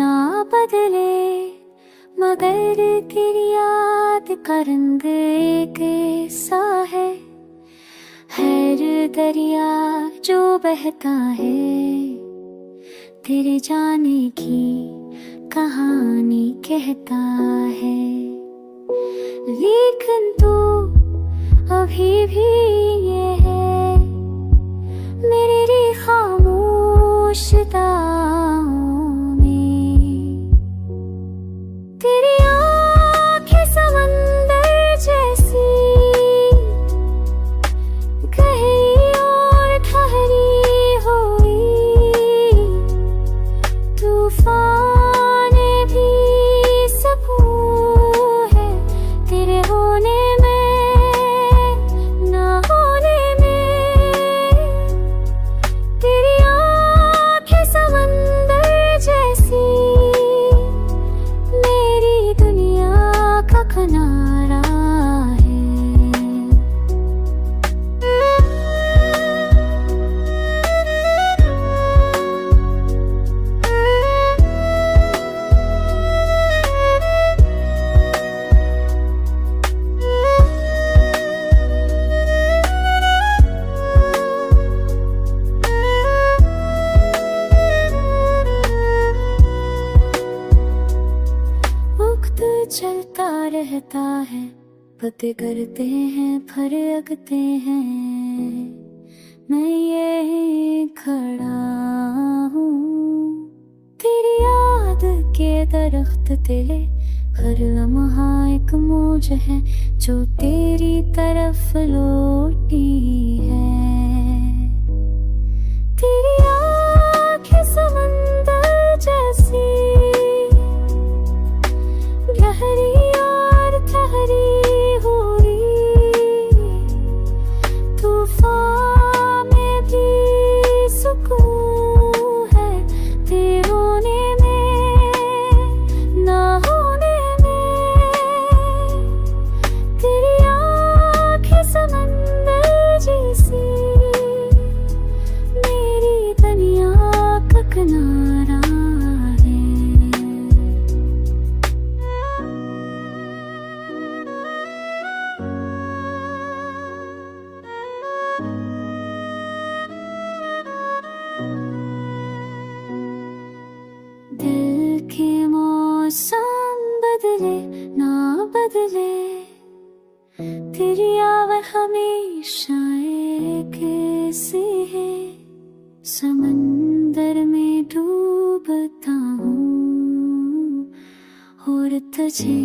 ना बदले, मगर तेरी याद का रंग एक सा है दरिया जो बहता है, तेरे जाने की कहानी कहता है। लेकिन तू अभी भी ये है मेरे लिए खामोश दाओं में। तेरी आँखें समंदर जैसी गहरी और ठहरी हुई, तूफान भी सुकून है तेरे होने किनारा है। वक्त चलता रहता है, पते करते हैं फरकते हैं, मैं ये खड़ा हूँ। तेरी याद के दरख्त तिले, हर लम्हा एक मौज है जो तेरी तरफ लौटी है। तेरी आँखें समंदर जैसी गहरी और ठहरी हुई, तूफान में भी सुकून है तेरे होने में ना होने में। तेरी आँखें समंदर जैसी मेरी दुनिया का किनारा। दिल के मौसम बदले ना बदले, तेरी आवाज़ हमेशा एक सी है। समंदर में डूबता हूँ और तुझे